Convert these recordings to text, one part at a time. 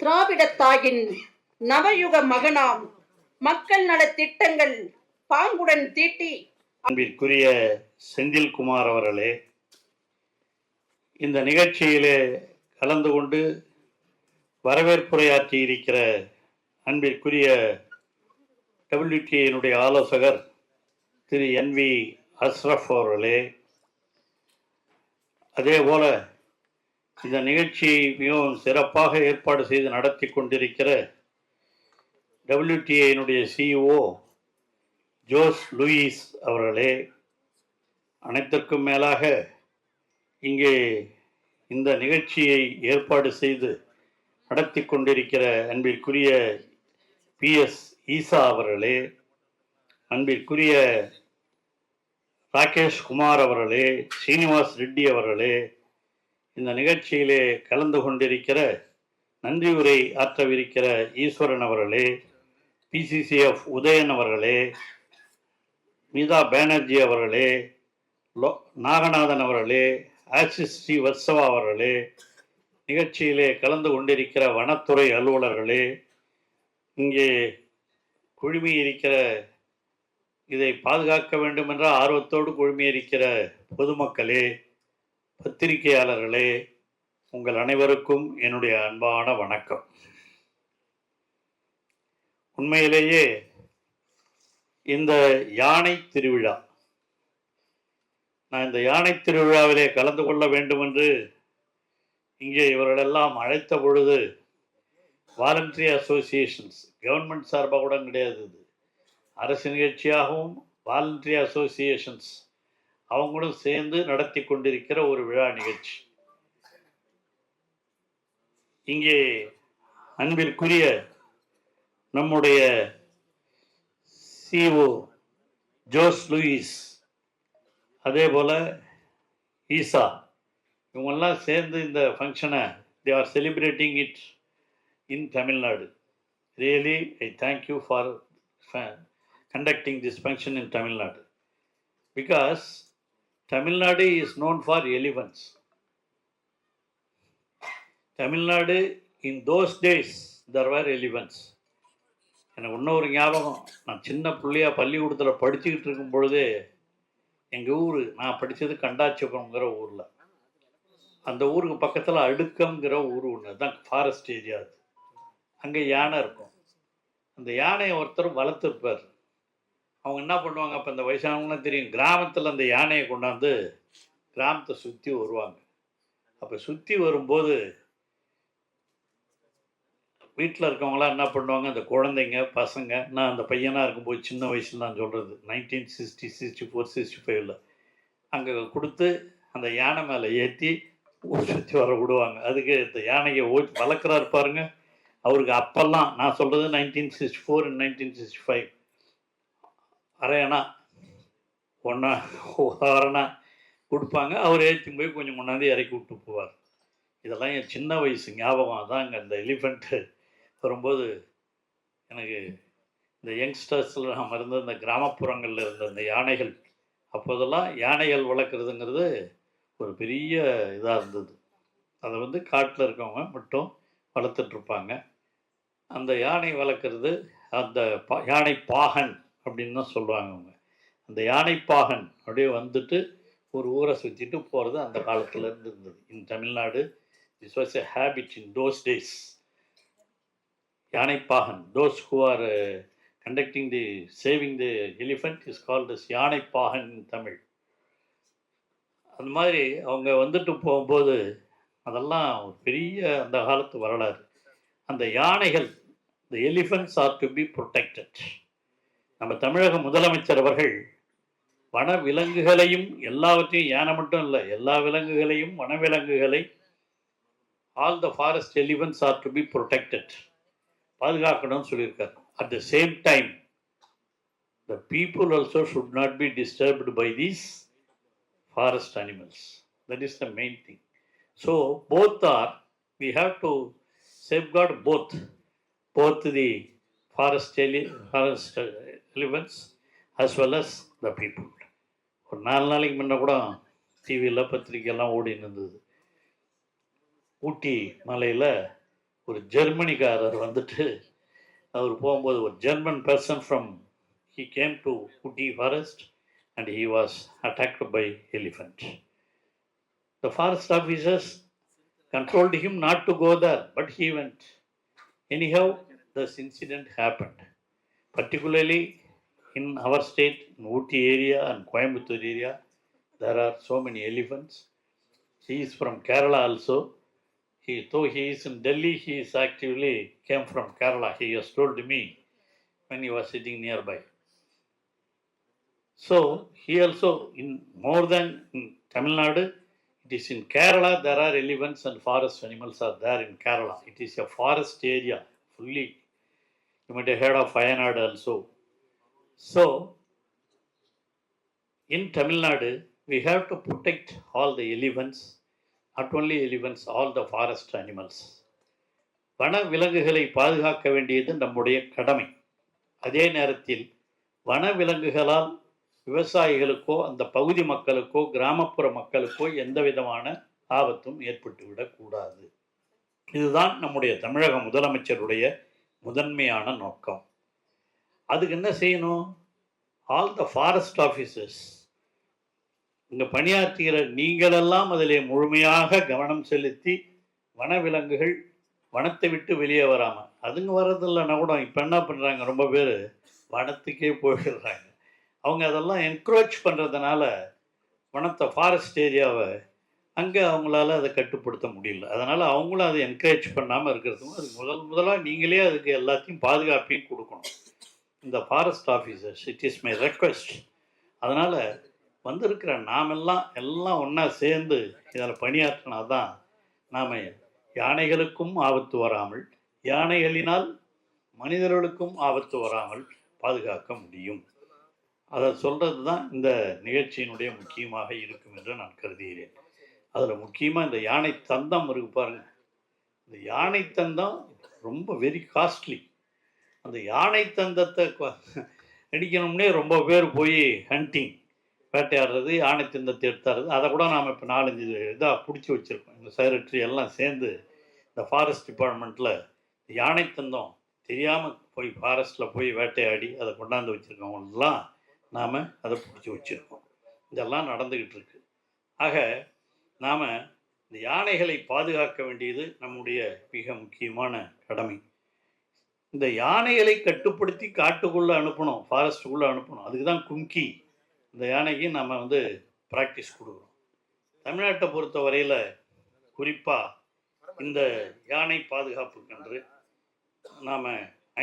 திராவிடத்தாயின் நவயுக மகனாம் மக்கள் நலத் திட்டங்கள் பாங்குடன் தீட்டி அன்பிற்குரிய செந்தில்குமார் அவர்களே, இந்த நிகழ்ச்சியிலே கலந்து கொண்டு வரவேற்புரையாற்றி இருக்கிற அன்பிற்குரிய WTA ஆலோசகர் திரு NV அஸ்ரஃப் அவர்களே, அதே போல இந்த நிகழ்ச்சியை மிகவும் சிறப்பாக ஏற்பாடு செய்து நடத்தி கொண்டிருக்கிற WTA CEO ஜோஸ் லூயிஸ் அவர்களே, அனைத்திற்கும் மேலாக இங்கே இந்த நிகழ்ச்சியை ஏற்பாடு செய்து நடத்தி கொண்டிருக்கிற அன்பிற்குரிய PS ஈசா அவர்களே, அன்பிற்குரிய ராகேஷ் குமார் அவர்களே, ஸ்ரீனிவாஸ் ரெட்டி அவர்களே, இந்த நிகழ்ச்சியிலே கலந்து கொண்டிருக்கிற நன்றி உரை ஆற்றவிருக்கிற ஈஸ்வரன் அவர்களே, PCCF உதயன் அவர்களே, மீதா பானர்ஜி அவர்களே, நாகநாதன் அவர்களே, ஆசிஸ் ஸ்ரீ வத்சவா அவர்களே, நிகழ்ச்சியிலே கலந்து கொண்டிருக்கிற வனத்துறை அலுவலர்களே, இங்கே குழுமி இருக்கிற இதை பாதுகாக்க வேண்டும் என்ற ஆர்வத்தோடு குழுமி இருக்கிற பொதுமக்களே, பத்திரிகையாளர்களே, உங்கள் அனைவருக்கும் என்னுடைய அன்பான வணக்கம். உண்மையிலேயே இந்த யானை திருவிழா, நான் இந்த யானை திருவிழாவிலே கலந்து கொள்ள வேண்டும் என்று இங்கே இவர்களெல்லாம் அழைத்த பொழுது வாலண்டரி அசோசியேஷன்ஸ், கவர்மெண்ட் சார்பாக கூட கிடையாது, இது அரசு நிகழ்ச்சியாகவும் வாலண்டரி அசோசியேஷன்ஸ் அவங்களும் சேர்ந்து நடத்தி கொண்டிருக்கிற ஒரு விழா நிகழ்ச்சி. இங்கே அன்பிற்குரிய நம்முடைய CEO ஜோஸ் லூயிஸ், அதே போல ஈசா, இவங்கெல்லாம் சேர்ந்து இந்த ஃபங்க்ஷனை they are celebrating it in Tamil Nadu. Really, I thank you for conducting this function in Tamil Nadu, because Tamil Nadu is known for elephants. Tamil Nadu, in those days, there were elephants. எனக்கு இன்னொரு ஞாபகம், நான் சின்ன பிள்ளையா பள்ளிக்கூடத்தில் படிச்சுக்கிட்டு இருக்கும் பொழுது எங்கள் ஊர், நான் படித்தது கண்டாச்சிபுரம்ங்கிற ஊரில், அந்த ஊருக்கு பக்கத்தில் அடுக்கம்ங்கிற ஊர் ஒன்று தான் ஃபாரஸ்ட் ஏரியா. அது அங்கே யானை இருக்கும். அந்த யானையை ஒருத்தர் வளர்த்துருப்பார். அவங்க என்ன பண்ணுவாங்க, அப்போ இந்த வயசானவங்களாம் தெரியும், கிராமத்தில் அந்த யானையை கொண்டாந்து கிராமத்தை சுற்றி வருவாங்க. அப்போ சுற்றி வரும்போது வீட்டில் இருக்கவங்களாம் என்ன பண்ணுவாங்க, அந்த குழந்தைங்க பசங்க, நான் அந்த பையனாக இருக்கும்போது சின்ன வயசில் நான் சொல்கிறது 1960, 64, 65 அங்கே கொடுத்து அந்த யானை மேலே ஏற்றி ஊர் சுற்றி வர விடுவாங்க. அதுக்கு இந்த யானையை வளர்க்குறாரு பாருங்க, அவருக்கு அப்போல்லாம் நான் சொல்கிறது 1964 and 1965 அரையணா அரணா கொடுப்பாங்க. அவர் ஏற்றி போய் கொஞ்சம் கொண்டாந்து இறக்கி விட்டு போவார். இதெல்லாம் என் சின்ன வயசு ஞாபகம். அதாங்க இந்த எலிஃபெண்ட்டு வரும்போது எனக்கு இந்த யங்ஸ்டர்ஸில் நாம் இருந்த இந்த கிராமப்புறங்களில் இருந்த இந்த யானைகள், அப்போதெல்லாம் யானைகள் வளர்க்குறதுங்கிறது ஒரு பெரிய இதாக இருந்தது. அதை காட்டில் இருக்கவங்க மட்டும் வளர்த்துட்ருப்பாங்க. அந்த யானை வளர்க்குறது அந்த யானை பாகன் அப்படின்னு தான் சொல்லுவாங்க அவங்க. அந்த யானை பாகன் அப்படியே வந்துட்டு ஒரு ஊரை சுற்றிட்டு போகிறது அந்த காலத்தில் இருந்தது. In Tamil Nadu this was a habit in those days. யானை பாகன், those who are conducting the saving the elephant is called as யானை பாகன் in தமிழ். அந்த மாதிரி அவங்க வந்துட்டு போகும்போது அதெல்லாம் ஒரு பெரிய அந்த காலத்து வரலாறு. அந்த யானைகள், the elephants are to be protected. நம்ம தமிழக முதலமைச்சர் அவர்கள் வன விலங்குகளையும் எல்லாவற்றையும், யானை மட்டும் இல்லை, எல்லா விலங்குகளையும், வனவிலங்குகளை, all the forest elephants are to be protected, பாதுகாக்கணும்னு சொல்லியிருக்காரு. At the same time the people also should not be disturbed by these forest animals. That is the main thing. So both are, we have to safeguard both the forest elephants as well as the people. ஒரு 4 நாளைக்கு முன்ன கூட டிவியில் பத்திரிக்கையெல்லாம் ஓடின்னு இருந்தது. ஊட்டி மலையில் ஒரு ஜெர்மனிக்காரர் வந்துட்டு அவர் போகும்போது ஒரு German person from he came to Uti forest and he was attacked by elephant. The forest officers controlled him not to go there, but he went. Anyhow, this incident happened. Particularly in our state, in Uti area and Coimbatore area, there are so many elephants. He is from Kerala also. Though he is in Delhi, he is actually came from Kerala. He has told me when he was sitting nearby. So he also, in more than in Tamil Nadu, it is in Kerala there are elephants and forest animals are there in Kerala. It is a forest area fully. You might have heard of Wayanad also. So in Tamil Nadu, we have to protect all the elephants, not only elephants, all the forest animals. வன விலங்குகளை பாதுகாக்க வேண்டியது நம்முடைய கடமை. அதே நேரத்தில் வன விலங்குகளால் விவசாயிகளுக்கோ அந்த பகுதி மக்களுக்கோ கிராமப்புற மக்களுக்கோ எந்த விதமான ஆபத்தும் ஏற்பட்டுவிடக்கூடாது. இதுதான் நம்முடைய தமிழக முதலமைச்சருடைய முதன்மையான நோக்கம். அதுக்கு என்ன செய்யணும்? ஆல் த ஃபாரஸ்ட் ஆஃபீஸர்ஸ், இங்கே பணியாற்றுகிற நீங்களெல்லாம் அதிலே முழுமையாக கவனம் செலுத்தி வனவிலங்குகள் வனத்தை விட்டு வெளியே வராமல், அதுங்க வர்றதில்லைன்னா கூட இப்போ என்ன பண்ணுறாங்க, ரொம்ப பேர் வனத்துக்கே போயிடுறாங்க. அவங்க அதெல்லாம் என்கரேஜ் பண்ணுறதுனால வனத்தை ஃபாரஸ்ட் ஏரியாவை அங்கே அவங்களால அதை கட்டுப்படுத்த முடியல. அதனால் அவங்களும் அதை என்கரேஜ் பண்ணாமல் இருக்கிறதுக்கும் அதுக்கு முதலாக நீங்களே அதுக்கு எல்லாத்தையும் பாதுகாப்பையும் கொடுக்கணும். இந்த forest officers, it is my request. அதனால் வந்திருக்கிற எல்லாம் ஒன்றா சேர்ந்து இதில் பணியாற்றினா தான் நாம் யானைகளுக்கும் ஆபத்து வராமல், யானைகளினால் மனிதர்களுக்கும் ஆபத்து வராமல் பாதுகாக்க முடியும். அதை சொல்கிறது தான் இந்த நிகழ்ச்சியினுடைய முக்கியமாக இருக்கும் என்று நான் கருதுகிறேன். அதில் முக்கியமாக இந்த யானை தந்தம் இருக்கு பாருங்க. இந்த யானை தந்தம் ரொம்ப வெரி காஸ்ட்லி. அந்த யானை தந்தத்தை அடிக்கணும்னே ரொம்ப பேர் போய் ஹண்டிங் வேட்டையாடுறது, யானை தந்தத்தை எடுத்துறது. அதை கூட நாம் இப்போ 4-5 இதாக பிடிச்சி வச்சுருக்கோம். இந்த செக்ரட்டரி எல்லாம் சேர்ந்து இந்த ஃபாரஸ்ட் டிபார்ட்மெண்ட்டில் யானை தந்தம் தெரியாமல் போய் ஃபாரஸ்ட்டில் போய் வேட்டையாடி அதை கொண்டாந்து வச்சுருக்கவங்களாம் நாம் அதை பிடிச்சி வச்சுருக்கோம். இதெல்லாம் நடந்துக்கிட்டு இருக்கு. ஆக நாம் இந்த யானைகளை பாதுகாக்க வேண்டியது நம்முடைய மிக முக்கியமான கடமை. இந்த யானைகளை கட்டுப்படுத்தி காட்டுக்குள்ளே அனுப்பணும், ஃபாரஸ்ட்டுக்குள்ளே அனுப்பணும். அதுக்கு தான் கும்கி, இந்த யானைக்கு நம்ம ப்ராக்டிஸ் கொடுக்குறோம். தமிழ்நாட்டை பொறுத்த வரையில் குறிப்பாக இந்த யானை பாதுகாப்புக்கென்று நாம்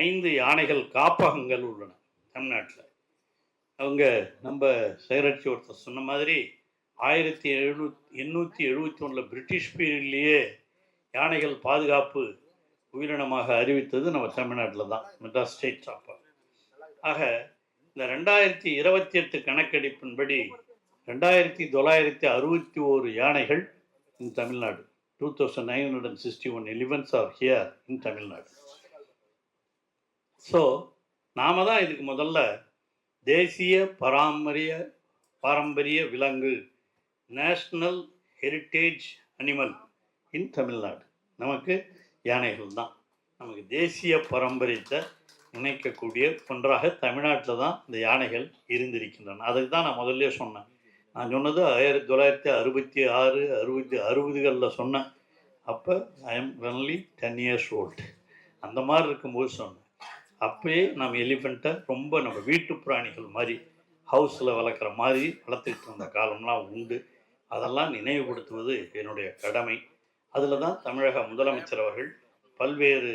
5 யானைகள் காப்பகங்கள் உள்ளன தமிழ்நாட்டில். அவங்க நம்ம செக்ரட்டரி ஒருத்தர் சொன்ன மாதிரி 1871 பிரிட்டிஷ் பீரியட்லேயே யானைகள் பாதுகாப்பு உயிரினமாக அறிவித்தது நம்ம தமிழ்நாட்டில் தான், மெட்ராஸ் ஸ்டேட் சாப்பா. ஆக இந்த 2028 கணக்கெடுப்பின்படி 2961 யானைகள் in Tamil Nadu. 2961 elephants are here in Tamil Nadu. So நாம தான் இதுக்கு முதல்ல தேசிய பாரம்பரிய விலங்கு, national heritage animal in Tamil Nadu. நமக்கு யானைகள் தான் நமக்கு தேசிய பாரம்பரியத்தை நினைக்கக்கூடிய ஒன்றாக தமிழ்நாட்டில் தான் இந்த யானைகள் இருந்திருக்கின்றன. அதுக்கு தான் நான் முதல்ல சொன்னேன். நான் சொன்னது 1966-60களில் சொன்னேன். அப்போ I am only 10 years old. அந்த மாதிரி இருக்கும்போது சொன்னேன். அப்போயே நம்ம எலிஃபெண்ட்டை ரொம்ப நம்ம வீட்டு பிராணிகள் மாதிரி ஹவுஸில் வளர்க்குற மாதிரி வளர்த்துக்கிட்டு இருந்த காலம்லாம் உண்டு. அதெல்லாம் நினைவுபடுத்துவது என்னுடைய கடமை. அதில் தான் தமிழக முதலமைச்சர் அவர்கள் பல்வேறு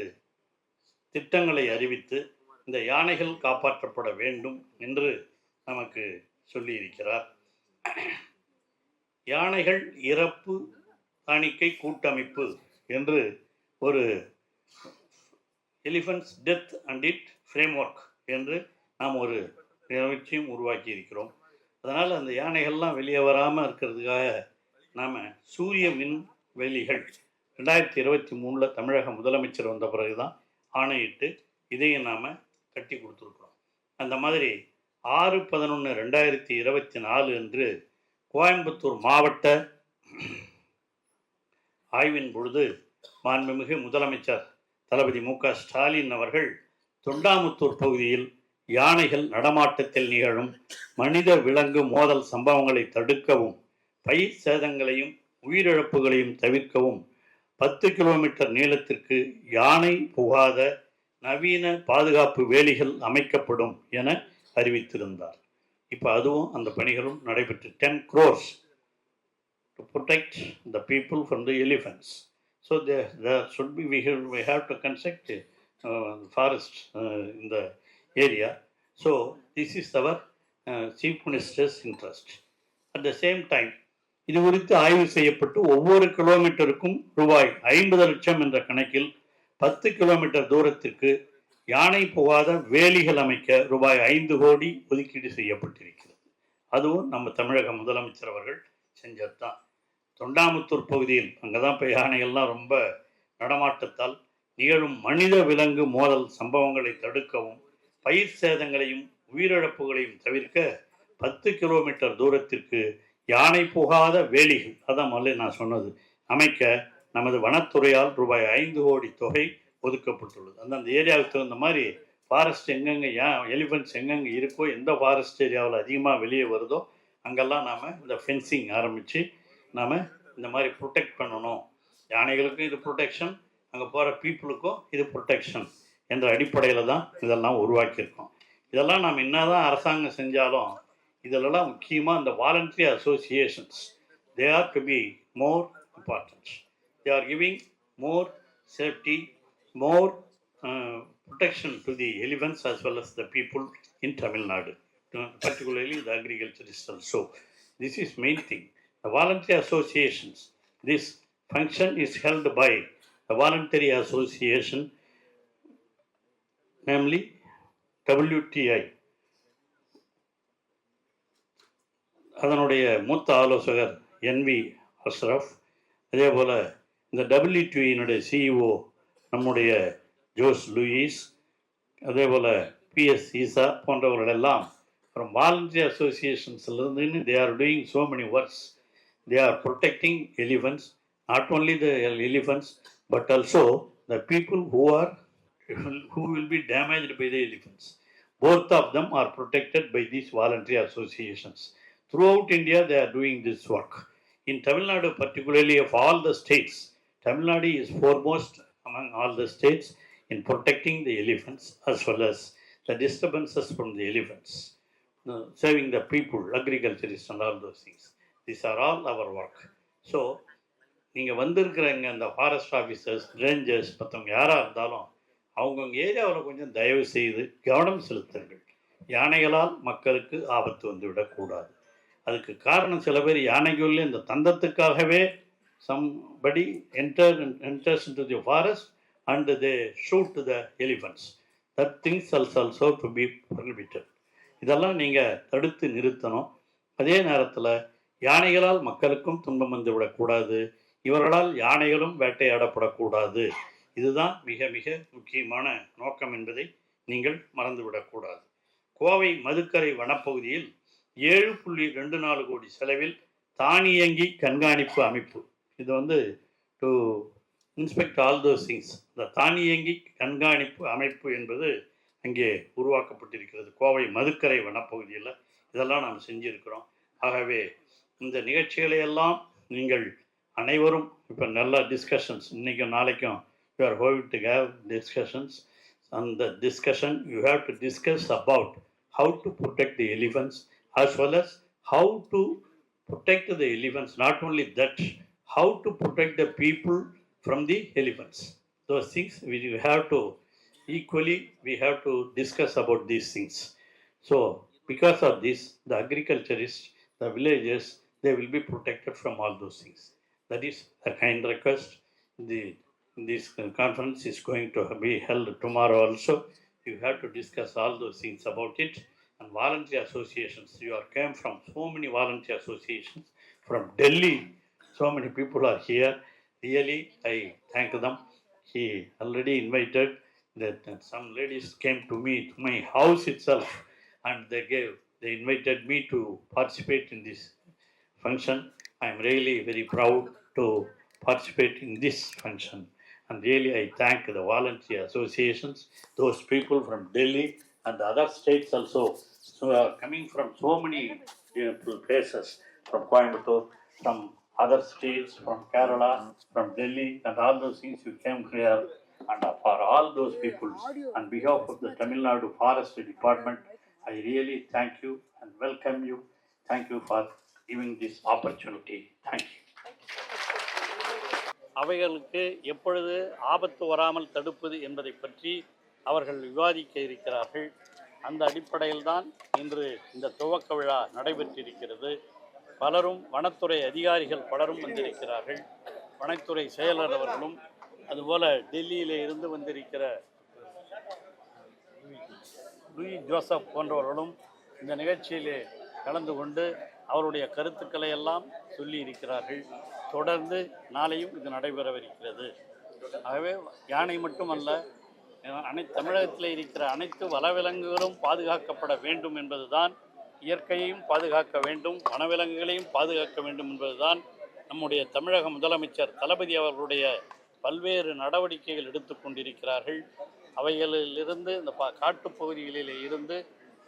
திட்டங்களை அறிவித்து இந்த யானைகள் காப்பாற்றப்பட வேண்டும் என்று நமக்கு சொல்லியிருக்கிறார். யானைகள் இறப்பு காணிக்கை கூட்டமைப்பு என்று ஒரு elephants death and it framework என்று நாம் ஒரு நிகழ்ச்சியும் உருவாக்கி இருக்கிறோம். அதனால் அந்த யானைகள்லாம் வெளியே வராமல் இருக்கிறதுக்காக நாம் சூரிய மின் வேலிகள் 2023 தமிழக முதலமைச்சர் வந்த பிறகு தான் ஆணையிட்டு இதையும் நாம் கட்டி கொடுத்துருக்குறோம். அந்த மாதிரி 6/11/2024 அன்று கோயம்புத்தூர் மாவட்ட ஆய்வின் பொழுது மாண்புமிகு முதலமைச்சர் தளபதி மு.க. ஸ்டாலின் அவர்கள் தொண்டாமுத்தூர் பகுதியில் யானைகள் நடமாட்டத்தில் நிகழும் மனித விலங்கு மோதல் சம்பவங்களை தடுக்கவும், பயிர் சேதங்களையும் உயிரிழப்புகளையும் தவிர்க்கவும் 10 கிலோமீட்டர் நீளத்திற்கு யானை புகாத நவீன பாதுகாப்பு வேலிகள் அமைக்கப்படும் என அறிவித்திருந்தார். இப்போ அதுவும் அந்த பணிகளும் நடைபெற்று 10 crores to protect the people from the elephants. So there should be, we have to construct forest in the area. So this is our Chief Minister's interest. At the same time, இது குறித்து ஆய்வு செய்யப்பட்டு ஒவ்வொரு கிலோமீட்டருக்கும் ரூபாய் 50 லட்சம் என்ற கணக்கில் 10 kilometre தூரத்திற்கு யானை புகாத வேலிகள் அமைக்க ரூபாய் 5 கோடி ஒதுக்கீடு செய்யப்பட்டிருக்கிறது. அதுவும் நம்ம தமிழக முதலமைச்சர் அவர்கள் செஞ்சது தான். தொண்டாமுத்தூர் பகுதியில் அங்கே தான் இப்போ யானைகள்லாம் ரொம்ப நடமாட்டத்தால் நிகழும் மனித விலங்கு மோதல் சம்பவங்களை தடுக்கவும், பயிர் சேதங்களையும் உயிரிழப்புகளையும் தவிர்க்க 10 கிலோமீட்டர் தூரத்திற்கு யானை புகாத வேலிகள், அதான் முதல்ல நான் சொன்னது, அமைக்க நமது வனத்துறையால் ரூபாய் 5 கோடி தொகை ஒதுக்கப்பட்டுள்ளது. அந்தந்த ஏரியாவுக்கு தகுந்த மாதிரி ஃபாரஸ்ட் எங்கெங்கே எலிஃபென்ட்ஸ் எங்கெங்கே இருக்கோ, எந்த ஃபாரஸ்ட் ஏரியாவில் அதிகமாக வெளியே வருதோ அங்கெல்லாம் நாம் இந்த ஃபென்சிங் ஆரம்பித்து நாம் இந்த மாதிரி ப்ரொடெக்ட் பண்ணணும். யானைகளுக்கும் இது ப்ரொடெக்ஷன், அங்கே போகிற பீப்புளுக்கும் இது ப்ரொடெக்ஷன் என்ற அடிப்படையில் தான் இதெல்லாம் உருவாக்கியிருக்கோம். இதெல்லாம் நாம் என்ன தான் அரசாங்கம் செஞ்சாலும் இதிலெல்லாம் முக்கியமாக இந்த voluntary associations, they are to be more important. They are giving more safety, more protection to the elephants as well as the people in Tamil Nadu, particularly the agriculturists also. This is main thing. The voluntary associations, this function is held by a voluntary association, namely WTI. அதனுடைய மூத்த ஆலோசகர் NV Ashraf, அதே போல் இந்த WTIயினுடைய CEO நம்முடைய Jose Luis, அதே போல் PS ஈசா போன்றவர்களெல்லாம் ஃப்ரம் வாலண்டரி அசோசியேஷன்ஸ்லேருந்து they are doing so many works. They are protecting elephants, not only the elephants but also the people who will be damaged by the elephants. Both of them are protected by these voluntary associations. Throughout India they are doing this work. In Tamil Nadu particularly, of all the states, Tamil Nadu is foremost among all the states in protecting the elephants as well as the disturbances from the elephants, saving the people, agriculturists and all those things. These are all our work. So நீங்கள் வந்திருக்கிறவங்க அந்த forest officers, Rangers, மற்றவங்க யாராக இருந்தாலும் அவங்கவுங்க ஏரியாவில் கொஞ்சம் தயவு செய்து கவனம் செலுத்துங்கள். யானைகளால் மக்களுக்கு ஆபத்து வந்துவிடக்கூடாது. அதுக்கு காரணம் சில பேர் யானைக்குள்ளே இந்த தந்தத்துக்காகவே somebody enters into the forest and they shoot the elephants. That things also to be prohibited. இதெல்லாம் நீங்கள் தடுத்து நிறுத்தணும். அதே நேரத்தில் யானைகளால் மக்களுக்கும் துன்பம் வந்து விடக்கூடாது, இவர்களால் யானைகளும் வேட்டையாடப்படக்கூடாது. இதுதான் மிக மிக முக்கியமான நோக்கம் என்பதை நீங்கள் மறந்துவிடக்கூடாது. கோவை மதுக்கரை வனப்பகுதியில் 7.24 கோடி செலவில் தானியங்கி கண்காணிப்பு அமைப்பு, இது வந்து to inspect all those things. இந்த தானியங்கி கண்காணிப்பு அமைப்பு என்பது அங்கே உருவாக்கப்பட்டிருக்கிறது கோவை மதுக்கரை வனப்பகுதியில். இதெல்லாம் நாம் செஞ்சுருக்கிறோம். ஆகவே இந்த நிகழ்ச்சிகளையெல்லாம் நீங்கள் அனைவரும் இப்போ நல்ல டிஸ்கஷன்ஸ், இன்றைக்கும் நாளைக்கும் you are going to have discussions. அந்த discussion you have to discuss about how to protect the elephants as well as how to protect the elephants. Not only that, how to protect the people from the elephants. Those things we have to equally, we have to discuss about these things. So because of this, the agriculturists, the villagers, they will be protected from all those things. That is a kind request. This conference is going to be held tomorrow also. You have to discuss all those things about it. And voluntary associations, you are came from so many voluntary associations from Delhi, so many people are here. Really I thank them. He already invited that some ladies came to me to my house itself and they invited me to participate in this function. I am really very proud to participate in this function And really, I thank the volunteer associations, those people from Delhi and the other states also, so are coming from so many places, from Coimbatore, from other states, from Kerala, from Delhi, and all those things you came here. And for all those people, on behalf of the Tamil Nadu Forestry Department, I really thank you and welcome you. Thank you for giving this opportunity. Thank you. அவைகளுக்கு எப்பொழுது ஆபத்து வராமல் தடுப்பது என்பதை பற்றி அவர்கள் விவாதிக்க இருக்கிறார்கள். அந்த அடிப்படையில்தான் இன்று இந்த துவக்க விழா நடைபெற்றிருக்கிறது. பலரும் வனத்துறை அதிகாரிகள் பலரும் வந்திருக்கிறார்கள். வனத்துறை செயலர் அவர்களும், அதுபோல டெல்லியிலே இருந்து வந்திருக்கிற லூயி ஜோசப் போன்றவர்களும் இந்த நிகழ்ச்சியிலே கலந்து கொண்டு அவருடைய கருத்துக்களை எல்லாம் சொல்லி இருக்கிறார்கள். தொடர்ந்து நாளையும் இது நடைபெறவிருக்கிறது. ஆகவே யானை மட்டுமல்ல, தமிழகத்தில் இருக்கிற அனைத்து வனவிலங்குகளும் பாதுகாக்கப்பட வேண்டும் என்பதுதான், இயற்கையையும் பாதுகாக்க வேண்டும், வனவிலங்குகளையும் பாதுகாக்க வேண்டும் என்பதுதான் நம்முடைய தமிழக முதலமைச்சர் தளபதி அவர்களுடைய பல்வேறு நடவடிக்கைகள் எடுத்து கொண்டிருக்கிறார்கள். அவைகளிலிருந்து இந்த காட்டுப்பகுதிகளிலே இருந்து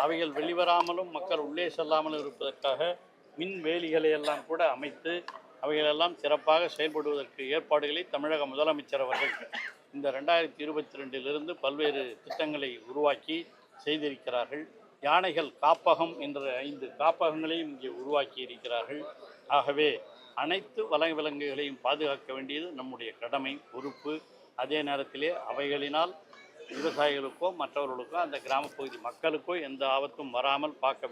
அவைகள் வெளிவராமலும் மக்கள் உள்ளே செல்லாமலும் இருப்பதற்காக மின் வேலிகளை எல்லாம் கூட அமைத்து அவைகளெல்லாம் சிறப்பாக செயல்படுவதற்கு ஏற்பாடுகளை தமிழக முதலமைச்சர் அவர்கள் இந்த 2022 பல்வேறு திட்டங்களை உருவாக்கி செய்திருக்கிறார்கள். யானைகள் காப்பகம் என்ற 5 காப்பகங்களையும் இங்கே உருவாக்கி இருக்கிறார்கள். ஆகவே அனைத்து வனவிலங்குகளையும் பாதுகாக்க வேண்டியது நம்முடைய கடமை, பொறுப்பு. அதே நேரத்திலே அவைகளினால் விவசாயிகளுக்கோ மற்றவர்களுக்கோ அந்த கிராமப்பகுதி மக்களுக்கோ எந்த ஆபத்தும் வராமல் பார்க்க